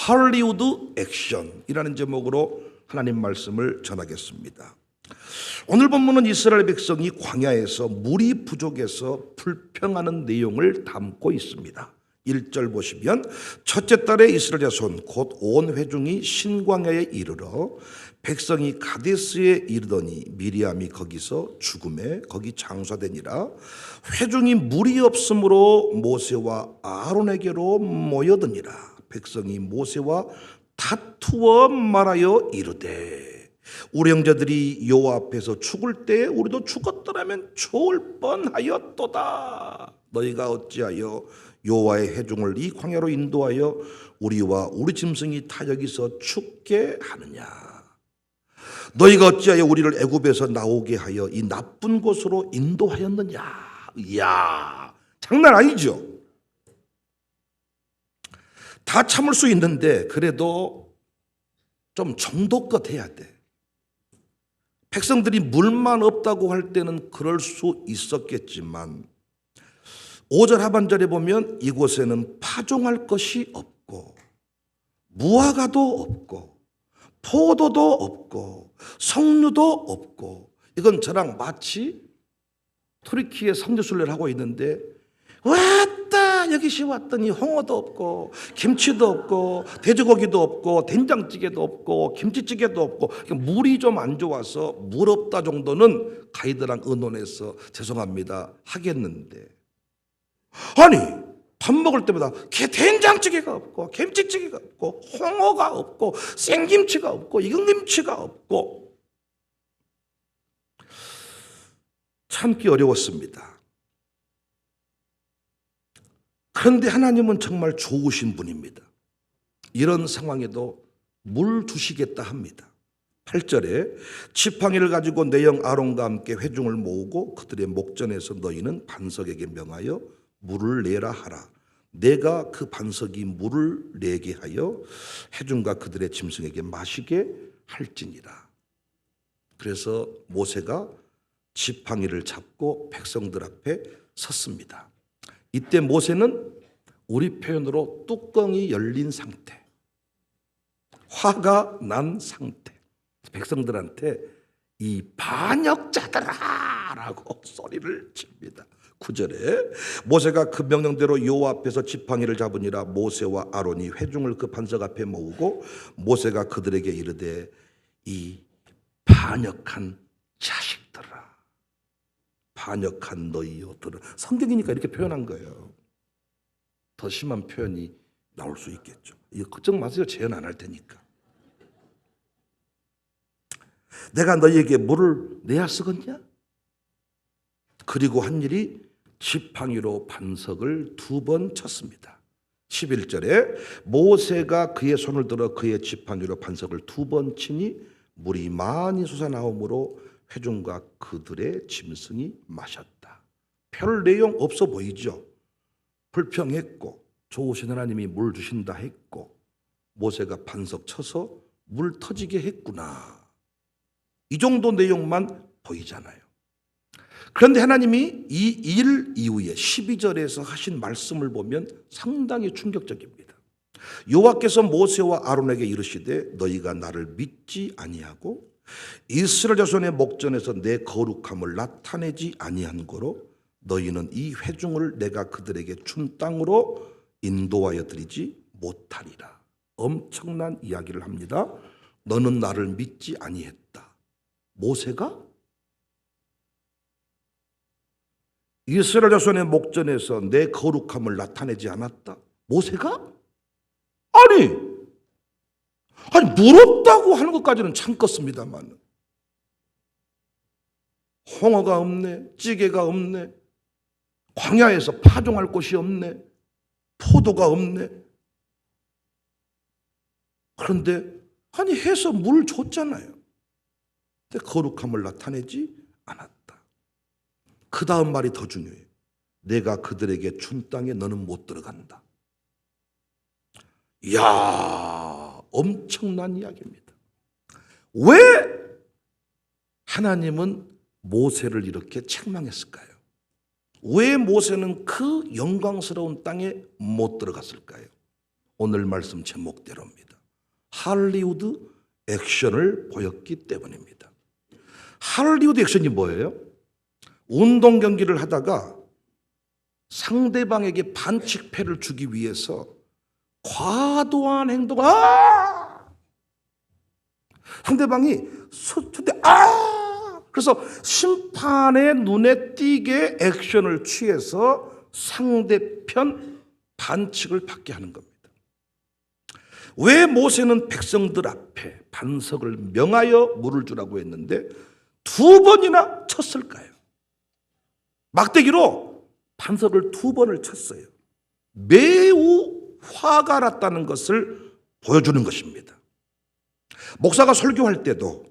할리우드 액션이라는 제목으로 하나님 말씀을 전하겠습니다. 오늘 본문은 이스라엘 백성이 광야에서 물이 부족해서 불평하는 내용을 담고 있습니다. 1절 보시면 첫째 달에 이스라엘 자손 곧 온 회중이 신광야에 이르러 백성이 가데스에 이르더니 미리암이 거기서 죽음에 거기 장사되니라. 회중이 물이 없으므로 모세와 아론에게로 모여드니라. 백성이 모세와 다투어 말하여 이르되 우리 형제들이 여호와 앞에서 죽을 때에 우리도 죽었더라면 좋을 뻔하였도다. 너희가 어찌하여 여호와의 회중을 이 광야로 인도하여 우리와 우리 짐승이 다 여기서 죽게 하느냐. 너희가 어찌하여 우리를 애굽에서 나오게 하여 이 나쁜 곳으로 인도하였느냐. 이야, 장난 아니죠. 다 참을 수 있는데 그래도 좀 정도껏 해야 돼. 백성들이 물만 없다고 할 때는 그럴 수 있었겠지만 5절 하반절에 보면 이곳에는 파종할 것이 없고 무화과도 없고 포도도 없고 석류도 없고, 이건 저랑 마치 터키의 성지순례를 하고 있는데 왔다 여기시 왔더니 홍어도 없고 김치도 없고 돼지고기도 없고 된장찌개도 없고 김치찌개도 없고 물이 좀 안 좋아서 물 없다 정도는 가이드랑 의논해서 죄송합니다 하겠는데, 아니 밥 먹을 때마다 된장찌개가 없고 김치찌개가 없고 홍어가 없고 생김치가 없고 익은 김치가 없고 참기 어려웠습니다. 그런데 하나님은 정말 좋으신 분입니다. 이런 상황에도 물 주시겠다 합니다. 8절에 지팡이를 가지고 내 형 아론과 함께 회중을 모으고 그들의 목전에서 너희는 반석에게 명하여 물을 내라 하라. 내가 그 반석이 물을 내게 하여 회중과 그들의 짐승에게 마시게 할지니라. 그래서 모세가 지팡이를 잡고 백성들 앞에 섰습니다. 이때 모세는 우리 표현으로 뚜껑이 열린 상태, 화가 난 상태, 백성들한테 이 반역자들아 라고 소리를 칩니다. 9절에 모세가 그 명령대로 여호와 앞에서 지팡이를 잡으니라. 모세와 아론이 회중을 그 반석 앞에 모으고 모세가 그들에게 이르되 이 반역한 자식들아, 반역한 너희여들은, 성경이니까 이렇게 표현한 거예요. 더 심한 표현이 나올 수 있겠죠. 이거 걱정 마세요. 재현 안 할 테니까. 내가 너희에게 물을 내야 쓰겠냐? 그리고 한 일이 지팡이로 반석을 2번 쳤습니다. 11절에 모세가 그의 손을 들어 그의 지팡이로 반석을 2번 치니 물이 많이 솟아나오므로 회중과 그들의 짐승이 마셨다. 별 내용 없어 보이죠? 불평했고 좋으신 하나님이 물 주신다 했고 모세가 반석 쳐서 물 터지게 했구나, 이 정도 내용만 보이잖아요. 그런데 하나님이 이 일 이후에 12절에서 하신 말씀을 보면 상당히 충격적입니다. 여호와께서 모세와 아론에게 이르시되 너희가 나를 믿지 아니하고 이스라엘 자손의 목전에서 내 거룩함을 나타내지 아니한 거로 너희는 이 회중을 내가 그들에게 준 땅으로 인도하여 드리지 못하리라. 엄청난 이야기를 합니다. 너는 나를 믿지 아니했다. 모세가 이스라엘 자손의 목전에서 내 거룩함을 나타내지 않았다. 모세가? 아니 물 없다고 하는 것까지는 참겠습니다만 홍어가 없네, 찌개가 없네, 광야에서 파종할 곳이 없네, 포도가 없네. 그런데 아니 해서 물 줬잖아요. 근데 거룩함을 나타내지 않았다. 그 다음 말이 더 중요해요. 내가 그들에게 준 땅에 너는 못 들어간다. 이야, 엄청난 이야기입니다. 왜 하나님은 모세를 이렇게 책망했을까요? 왜 모세는 그 영광스러운 땅에 못 들어갔을까요? 오늘 말씀 제목대로입니다. 할리우드 액션을 보였기 때문입니다. 할리우드 액션이 뭐예요? 운동 경기를 하다가 상대방에게 반칙패를 주기 위해서 과도한 행동을 상대방이 수준대 그래서 심판의 눈에 띄게 액션을 취해서 상대편 반칙을 받게 하는 겁니다. 왜 모세는 백성들 앞에 반석을 명하여 물을 주라고 했는데 2번이나 쳤을까요? 막대기로 반석을 2번을 쳤어요. 매우 화가 났다는 것을 보여주는 것입니다. 목사가 설교할 때도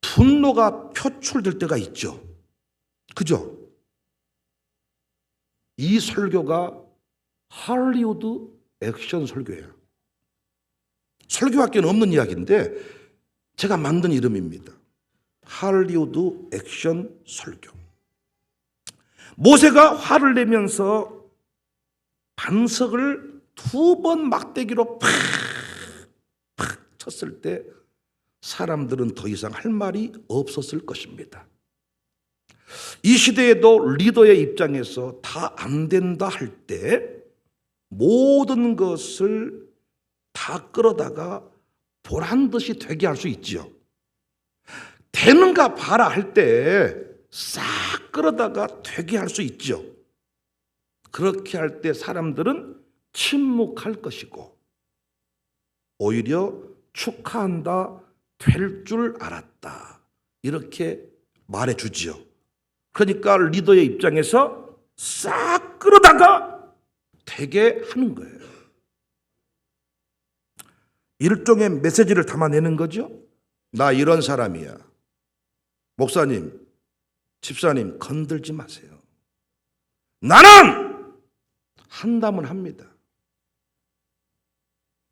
분노가 표출될 때가 있죠. 그죠? 이 설교가 할리우드 액션 설교예요. 설교학교는 없는 이야기인데 제가 만든 이름입니다. 할리우드 액션 설교. 모세가 화를 내면서 반석을 2번 막대기로 팍 쳤을 때 사람들은 더 이상 할 말이 없었을 것입니다. 이 시대에도 리더의 입장에서 다 안 된다 할 때 모든 것을 다 끌어다가 보란 듯이 되게 할 수 있지요. 되는가 봐라 할 때 싹 끌어다가 되게 할 수 있죠. 그렇게 할 때 사람들은 침묵할 것이고 오히려 축하한다, 될 줄 알았다 이렇게 말해주지요. 그러니까 리더의 입장에서 싹 끌어다가 되게 하는 거예요. 일종의 메시지를 담아내는 거죠. 나 이런 사람이야. 목사님, 집사님 건들지 마세요. 나는 한다면 합니다.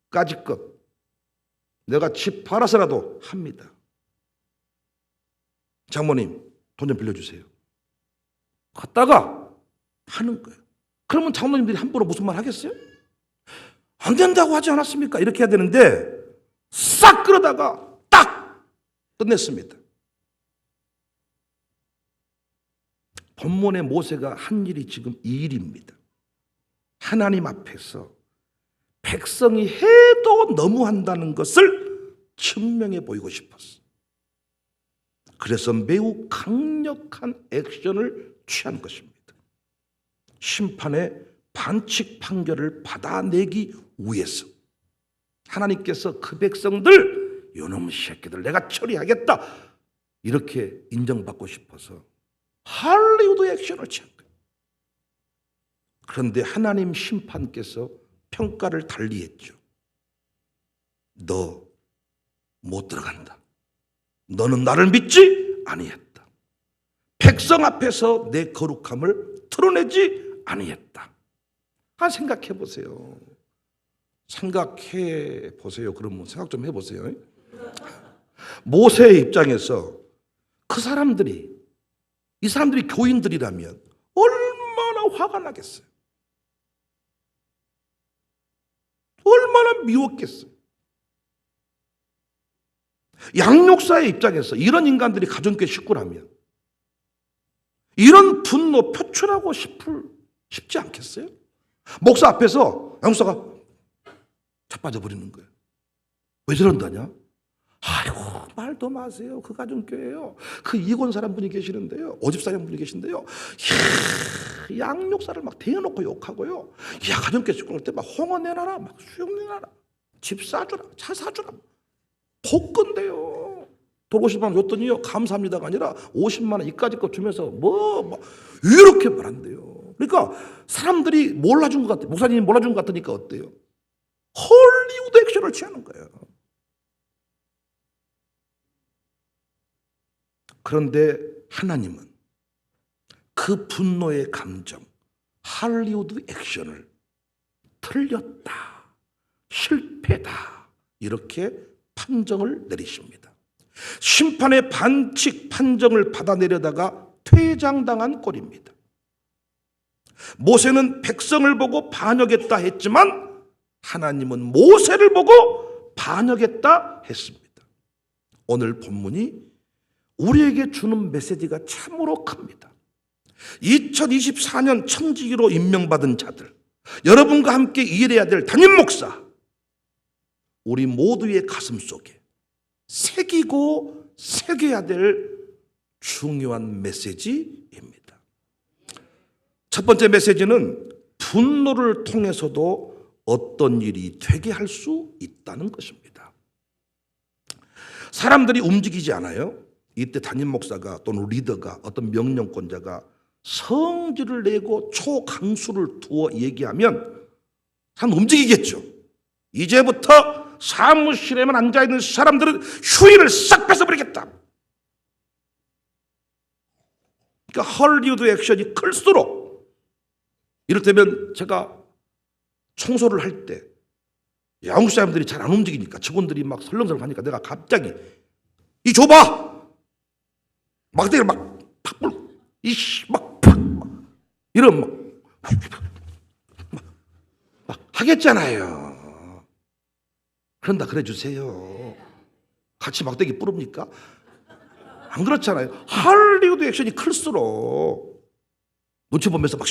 까짓것 내가 집 팔아서라도 합니다. 장모님 돈 좀 빌려주세요. 갔다가 하는 거예요. 그러면 장모님들이 함부로 무슨 말 하겠어요? 안 된다고 하지 않았습니까? 이렇게 해야 되는데 싹 끌어다가 딱 끝냈습니다. 본문의 모세가 한 일이 지금 이 일입니다. 하나님 앞에서 백성이 해도 너무한다는 것을 증명해 보이고 싶었어. 그래서 매우 강력한 액션을 취한 것입니다. 심판의 반칙 판결을 받아내기 위해서 하나님께서 그 백성들 요놈 새끼들 내가 처리하겠다 이렇게 인정받고 싶어서 할리우드 액션을 취한 거예요. 그런데 하나님 심판께서 평가를 달리했죠. 너 못 들어간다. 너는 나를 믿지 아니했다. 백성 앞에서 내 거룩함을 드러내지 아니했다. 생각해 보세요. 생각해 보세요. 그러면 생각 좀 해보세요. 모세의 입장에서 그 사람들이 이 사람들이 교인들이라면 얼마나 화가 나겠어요. 얼마나 미웠겠어요. 양육사의 입장에서 이런 인간들이 가정교회 식구라면 이런 분노 표출하고 싶지 않겠어요? 목사 앞에서 양육사가 자빠져 버리는 거예요. 왜 저런다냐? 아이고 말도 마세요. 그 가정교회요. 그 이혼 사람분이 계시는데요. 오집사님분이 계신데요. 이야, 양육사를 막 대놓고 욕하고요. 야 가정교회 식구 올 때 막 홍어 내놔라, 막 수육 내놔라, 집 사주라, 차 사주라. 복근데요. 돈 50만 원 줬더니요 감사합니다가 아니라 50만 원 이까지 거 주면서 뭐 이렇게 말한대요. 그러니까 사람들이 몰라준 것 같아요. 목사님이 몰라준 것 같으니까 어때요? 헐리우드 액션을 취하는 거예요. 그런데 하나님은 그 분노의 감정, 할리우드 액션을 틀렸다, 실패다 이렇게 판정을 내리십니다. 심판의 반칙 판정을 받아내려다가 퇴장당한 꼴입니다. 모세는 백성을 보고 반역했다 했지만 하나님은 모세를 보고 반역했다 했습니다. 오늘 본문이 우리에게 주는 메시지가 참으로 큽니다. 2024년 청지기로 임명받은 자들, 여러분과 함께 일해야 될 담임 목사, 우리 모두의 가슴 속에 새기고 새겨야 될 중요한 메시지입니다. 첫 번째 메시지는 분노를 통해서도 어떤 일이 되게 할 수 있다는 것입니다. 사람들이 움직이지 않아요. 이때 담임 목사가 또는 리더가 어떤 명령권자가 성질을 내고 초강수를 두어 얘기하면 사람 움직이겠죠. 이제부터 사무실에만 앉아있는 사람들은 휴일을 싹 뺏어버리겠다. 그러니까 헐리우드 액션이 클수록, 이를테면 제가 청소를 할 때 영국 사람들이 잘 안 움직이니까 직원들이 막 설렁설렁 하니까 내가 갑자기 이 줘봐! 막대기를 막 팍불 이씨 막 이런 막 하겠잖아요. 그런다 그래 주세요. 같이 막대기 뿌립니까? 안 그렇잖아요. 할리우드 액션이 클수록 눈치 보면서 막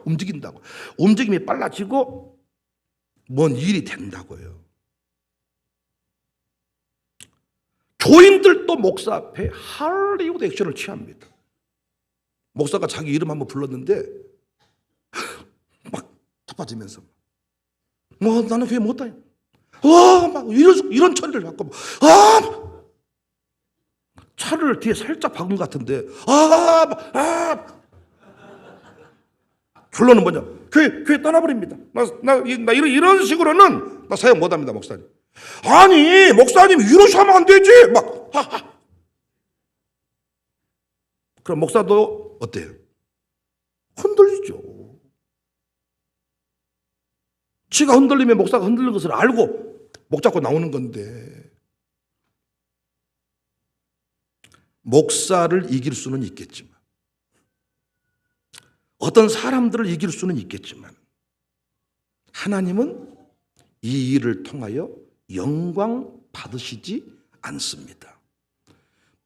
움직인다고. 움직임이 빨라지고 뭔 일이 된다고요. 교인들도 목사 앞에 할리우드 액션을 취합니다. 목사가 자기 이름 한번 불렀는데 막 타빠지면서 나는 교회 못 다녀. 막 이런 처리를 갖고 차를 뒤에 살짝 박은 것 같은데 결론은 뭐냐? 교회 떠나버립니다. 나 이런 식으로는 나 사역 못합니다, 목사님. 아니, 목사님 이러시면 안 되지. 그럼 목사도 어때요? 흔들리죠. 지가 흔들리면 목사가 흔들린 것을 알고 목 잡고 나오는 건데, 목사를 이길 수는 있겠지만, 어떤 사람들을 이길 수는 있겠지만, 하나님은 이 일을 통하여 영광 받으시지 않습니다.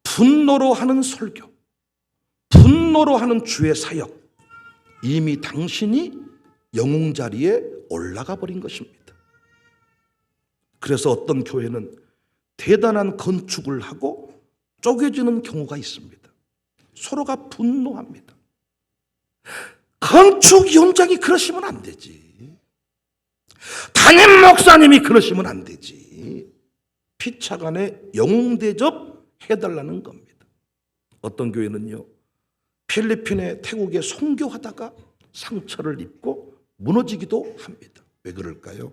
분노로 하는 설교, 분노로 하는 주의 사역, 이미 당신이 영웅 자리에 올라가 버린 것입니다. 그래서 어떤 교회는 대단한 건축을 하고 쪼개지는 경우가 있습니다. 서로가 분노합니다. 건축 현장이 그러시면 안 되지. 담임 목사님이 그러시면 안 되지. 피차간에 영웅 대접 해달라는 겁니다. 어떤 교회는요, 필리핀에 태국에 선교하다가 상처를 입고 무너지기도 합니다. 왜 그럴까요?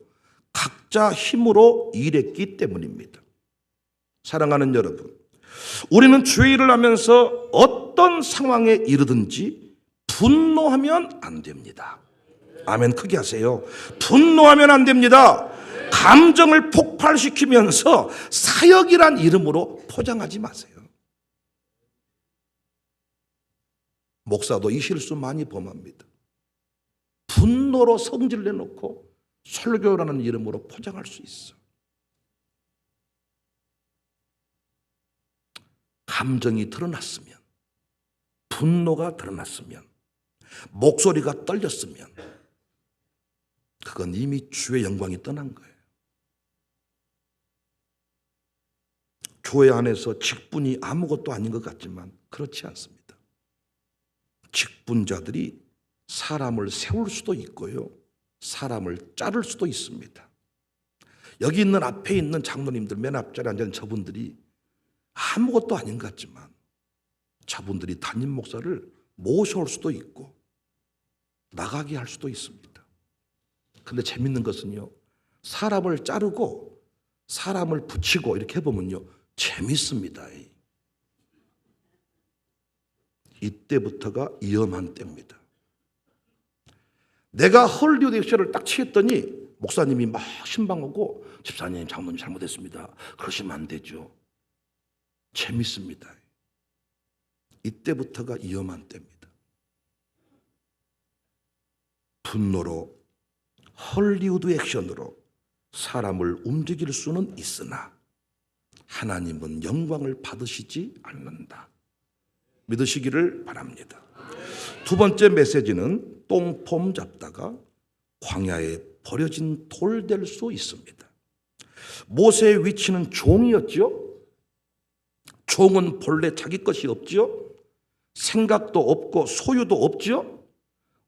각자 힘으로 일했기 때문입니다. 사랑하는 여러분, 우리는 주의 일을 하면서 어떤 상황에 이르든지 분노하면 안 됩니다. 아멘. 크게 하세요. 분노하면 안 됩니다. 감정을 폭발시키면서 사역이란 이름으로 포장하지 마세요. 목사도 이 실수 많이 범합니다. 분노로 성질 내놓고 설교라는 이름으로 포장할 수 있어. 감정이 드러났으면, 분노가 드러났으면, 목소리가 떨렸으면 그건 이미 주의 영광이 떠난 거예요. 교회 안에서 직분이 아무것도 아닌 것 같지만 그렇지 않습니다. 직분자들이 사람을 세울 수도 있고요, 사람을 자를 수도 있습니다. 여기 있는 앞에 있는 장로님들, 맨 앞자리에 앉은 저분들이 아무것도 아닌 것 같지만 저분들이 담임 목사를 모셔올 수도 있고 나가게 할 수도 있습니다. 근데 재밌는 것은요, 사람을 자르고 사람을 붙이고 이렇게 해보면요, 재밌습니다. 이때부터가 위험한 때입니다. 내가 헐리우드 액션을 딱 취했더니 목사님이 막 신방하고, 집사님, 장로님 잘못했습니다. 그러시면 안 되죠. 재밌습니다. 이때부터가 위험한 때입니다. 분노로 헐리우드 액션으로 사람을 움직일 수는 있으나 하나님은 영광을 받으시지 않는다. 믿으시기를 바랍니다. 두 번째 메시지는 똥폼 잡다가 광야에 버려진 돌 될 수 있습니다. 모세의 위치는 종이었죠. 종은 본래 자기 것이 없죠. 생각도 없고 소유도 없죠.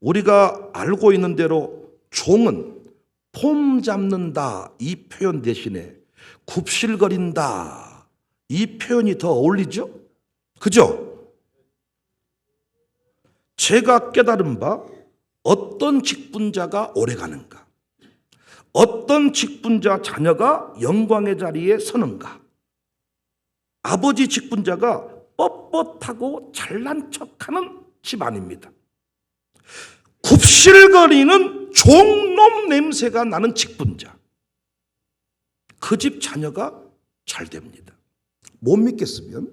우리가 알고 있는 대로 종은 폼 잡는다 이 표현 대신에 굽실거린다 이 표현이 더 어울리죠. 그죠? 제가 깨달은 바 어떤 직분자가 오래가는가, 어떤 직분자 자녀가 영광의 자리에 서는가. 아버지 직분자가 뻣뻣하고 잘난 척하는 집안입니다. 굽실거리는 종놈 냄새가 나는 직분자, 그 집 자녀가 잘 됩니다. 못 믿겠으면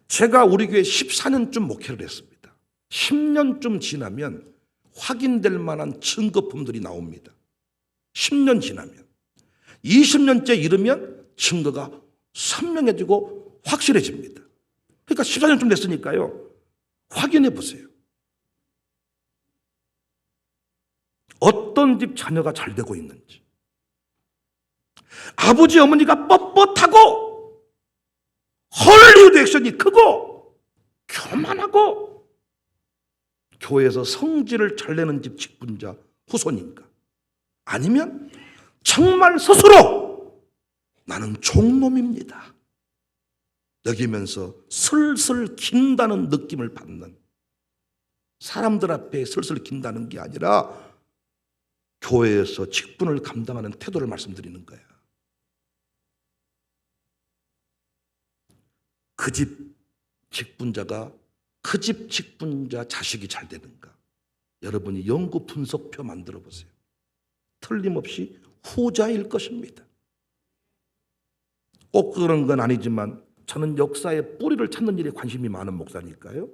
제가 우리 교회 14년쯤 목회를 했습니다. 10년쯤 지나면 확인될 만한 증거품들이 나옵니다. 10년 지나면 20년째 이르면 증거가 선명해지고 확실해집니다. 그러니까 14년쯤 됐으니까요. 확인해 보세요. 어떤 집 자녀가 잘 되고 있는지. 아버지 어머니가 뻣뻣하고 헐리우드 액션이 크고 교만하고 교회에서 성질을 잘 내는 집 직분자 후손인가? 아니면 정말 스스로 나는 종놈입니다 여기면서 슬슬 긴다는 느낌을 받는, 사람들 앞에 슬슬 긴다는 게 아니라 교회에서 직분을 감당하는 태도를 말씀드리는 거예요. 그 집 직분자가 그 집 직분자 자식이 잘 되는가? 여러분이 연구 분석표 만들어 보세요. 틀림없이 후자일 것입니다. 꼭 그런 건 아니지만 저는 역사의 뿌리를 찾는 일에 관심이 많은 목사니까요.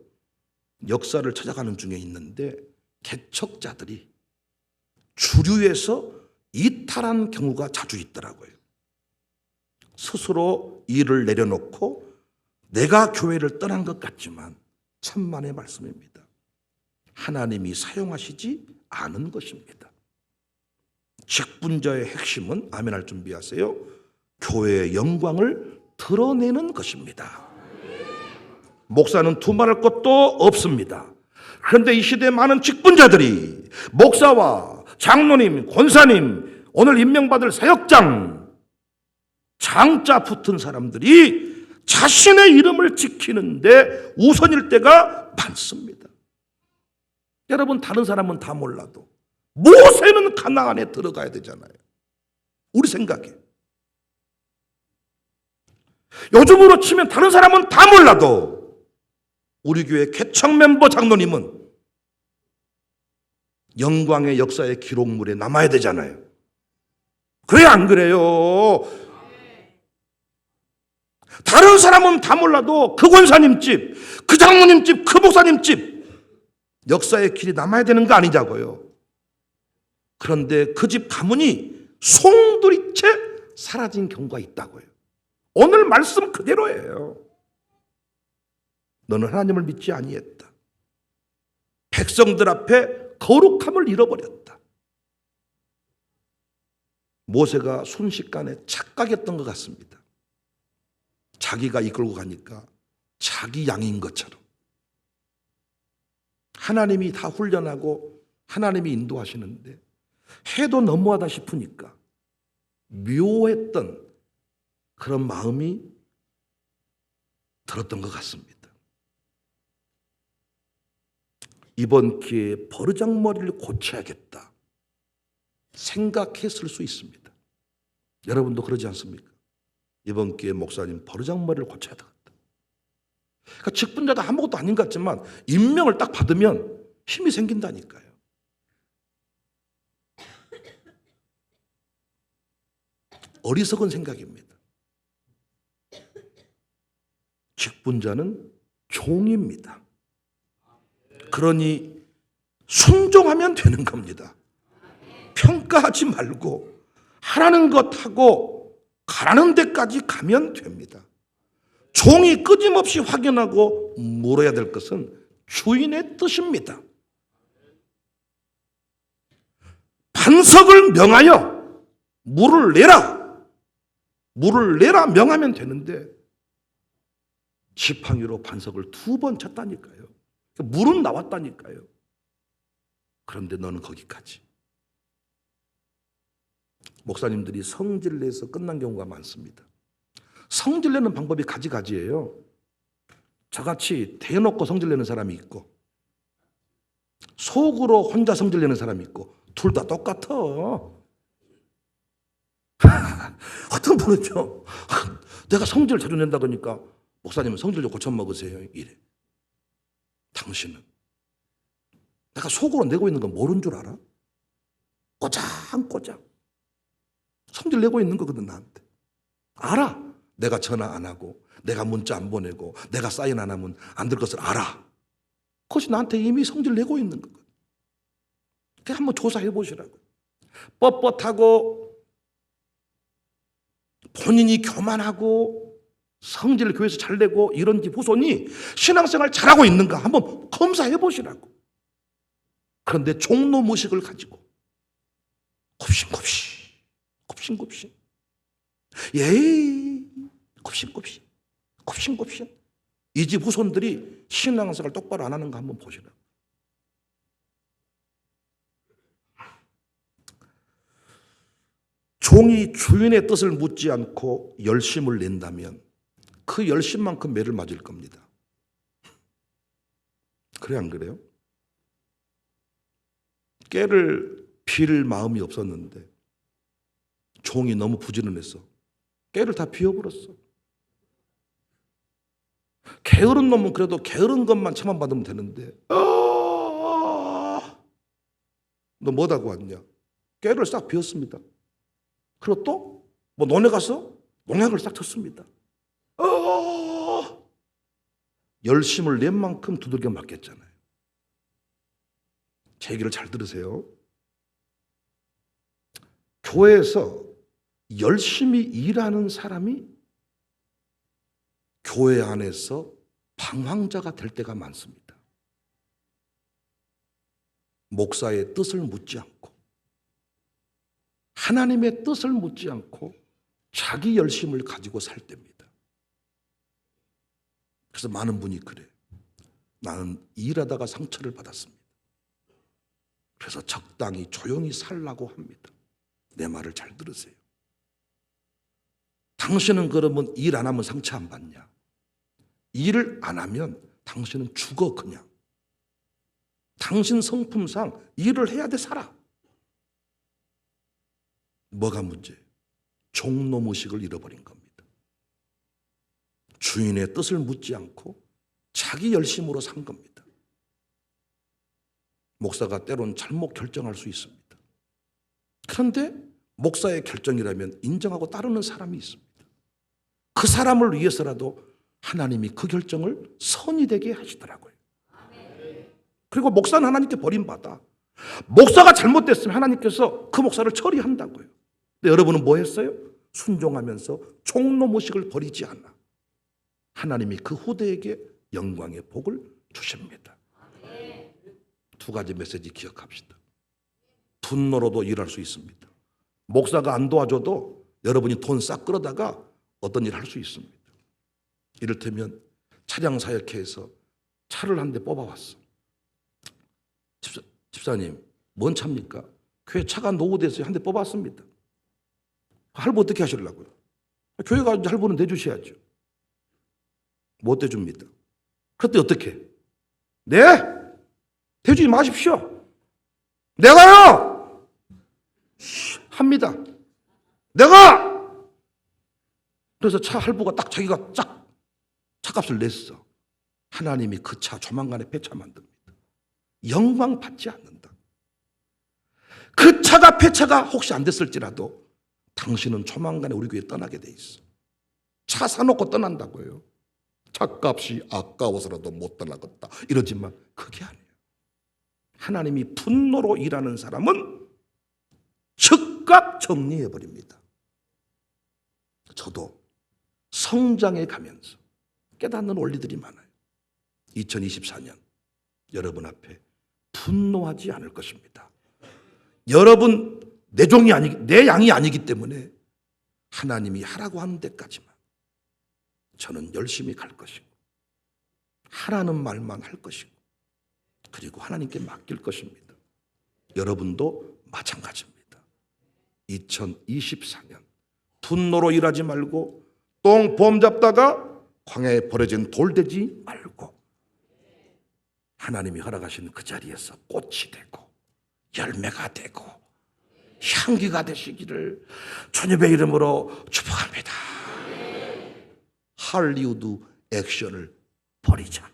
역사를 찾아가는 중에 있는데 개척자들이 주류에서 이탈한 경우가 자주 있더라고요. 스스로 일을 내려놓고 내가 교회를 떠난 것 같지만 천만의 말씀입니다. 하나님이 사용하시지 않은 것입니다. 직분자의 핵심은, 아멘할 준비하세요, 교회의 영광을 드러내는 것입니다. 목사는 두말할 것도 없습니다. 그런데 이 시대에 많은 직분자들이 목사와 장로님, 권사님, 오늘 임명받을 사역장, 장자 붙은 사람들이 자신의 이름을 지키는데 우선일 때가 많습니다. 여러분, 다른 사람은 다 몰라도 모세는 가나안에 들어가야 되잖아요. 우리 생각에. 요즘으로 치면 다른 사람은 다 몰라도 우리 교회 개척 멤버 장로님은 영광의 역사의 기록물에 남아야 되잖아요. 그래야 안 그래요? 다른 사람은 다 몰라도 그 권사님 집, 그 장로님 집, 그 목사님 집 역사의 길이 남아야 되는 거 아니냐고요. 그런데 그 집 가문이 송두리째 사라진 경우가 있다고요. 오늘 말씀 그대로예요. 너는 하나님을 믿지 아니했다. 백성들 앞에 거룩함을 잃어버렸다. 모세가 순식간에 착각했던 것 같습니다. 자기가 이끌고 가니까 자기 양인 것처럼. 하나님이 다 훈련하고 하나님이 인도하시는데 해도 너무하다 싶으니까 묘했던 그런 마음이 들었던 것 같습니다. 이번 기회에 버르장머리를 고쳐야겠다 생각했을 수 있습니다. 여러분도 그러지 않습니까? 이번 기회에 목사님 버르장머리를 고쳐야 되겠다. 그러니까 직분자도 아무것도 아닌 것 같지만 임명을 딱 받으면 힘이 생긴다니까요. 어리석은 생각입니다. 직분자는 종입니다. 그러니 순종하면 되는 겁니다. 평가하지 말고 하라는 것 하고 가라는 데까지 가면 됩니다. 종이 끊임없이 확인하고 물어야 될 것은 주인의 뜻입니다. 반석을 명하여 물을 내라. 물을 내라 명하면 되는데 지팡이로 반석을 2번 쳤다니까요. 물은 나왔다니까요. 그런데 너는 거기까지. 목사님들이 성질내서 끝난 경우가 많습니다. 성질내는 방법이 가지가지예요. 저같이 대놓고 성질내는 사람이 있고 속으로 혼자 성질내는 사람이 있고 둘 다 똑같아. 어떤 분은요, 내가 성질 자주 낸다 그러니까 목사님은 성질 좀 고쳐 먹으세요 이래. 당신은 내가 속으로 내고 있는 건 모르는 줄 알아? 꼬장꼬장 성질 내고 있는 거거든. 나한테 알아. 내가 전화 안 하고 내가 문자 안 보내고 내가 사인 안 하면 안 될 것을 알아. 그것이 나한테 이미 성질 내고 있는 거거든. 그냥 한번 조사해 보시라고. 뻣뻣하고 본인이 교만하고 성질을 교회에서 잘 내고 이런 집 후손이 신앙생활 잘하고 있는가 한번 검사해 보시라고. 그런데 종로무식을 가지고 굽신굽신 예이 굽신굽신 이 집 후손들이 신앙생활 똑바로 안 하는가 한번 보시라고. 종이 주인의 뜻을 묻지 않고 열심을 낸다면 그 열심만큼 매를 맞을 겁니다. 그래 안 그래요? 깨를 빌 마음이 없었는데 종이 너무 부지런했어. 깨를 다 비워버렸어. 게으른 놈은 그래도 게으른 것만 처만받으면 되는데 너 뭐다고 왔냐? 깨를 싹 비웠습니다. 그리고 또 뭐 논에 가서 농약을 싹 쳤습니다. 열심을 낸 만큼 두들겨 맞겠잖아요. 제 얘기를 잘 들으세요. 교회에서 열심히 일하는 사람이 교회 안에서 방황자가 될 때가 많습니다. 목사의 뜻을 묻지 않고 하나님의 뜻을 묻지 않고 자기 열심을 가지고 살 때입니다. 그래서 많은 분이 그래. 나는 일하다가 상처를 받았습니다. 그래서 적당히 조용히 살라고 합니다. 내 말을 잘 들으세요. 당신은 그러면 일 안 하면 상처 안 받냐? 일을 안 하면 당신은 죽어 그냥. 당신 성품상 일을 해야 돼 살아. 뭐가 문제예요? 종로무식을 잃어버린 겁니다. 주인의 뜻을 묻지 않고 자기 열심으로 산 겁니다. 목사가 때론 잘못 결정할 수 있습니다. 그런데 목사의 결정이라면 인정하고 따르는 사람이 있습니다. 그 사람을 위해서라도 하나님이 그 결정을 선이 되게 하시더라고요. 그리고 목사는 하나님께 버림받아. 목사가 잘못됐으면 하나님께서 그 목사를 처리한다고요. 근데 여러분은 뭐 했어요? 순종하면서 종로무식을 버리지 않아. 하나님이 그 후대에게 영광의 복을 주십니다. 2가지 메시지 기억합시다. 분노로도 일할 수 있습니다. 목사가 안 도와줘도 여러분이 돈 싹 끌어다가 어떤 일을 할 수 있습니다. 이를테면 차량 사역회에서 차를 한 대 뽑아왔어. 집사님, 뭔 차입니까? 교회 차가 노후돼서 한 대 뽑았습니다. 할부 어떻게 하시려고요? 교회가 할부는 내주셔야죠. 못 대줍니다. 그때 어떻게? 네? 대주지 마십시오. 내가요! 합니다. 내가! 그래서 차 할부가 딱 자기가 쫙 차값을 냈어. 하나님이 그 차 조만간에 폐차 만듭니다. 영광 받지 않는다. 그 차가 폐차가 혹시 안 됐을지라도 당신은 조만간에 우리 교회 떠나게 돼 있어. 차 사놓고 떠난다고요. 차값이 아까워서라도 못 떠나겠다 이러지만 그게 아니에요. 하나님이 분노로 일하는 사람은 즉각 정리해 버립니다. 저도 성장해 가면서 깨닫는 원리들이 많아요. 2024년 여러분 앞에 분노하지 않을 것입니다. 여러분 내 양이 아니기 때문에 하나님이 하라고 하는 데까지만 저는 열심히 갈 것이고 하라는 말만 할 것이고 그리고 하나님께 맡길 것입니다. 여러분도 마찬가지입니다. 2024년 분노로 일하지 말고 똥 잡다가 광야에 버려진 돌 되지 말고 하나님이 허락하신 그 자리에서 꽃이 되고 열매가 되고 향기가 되시기를 주님의 이름으로 축복합니다. 할리우드 액션을 버리자.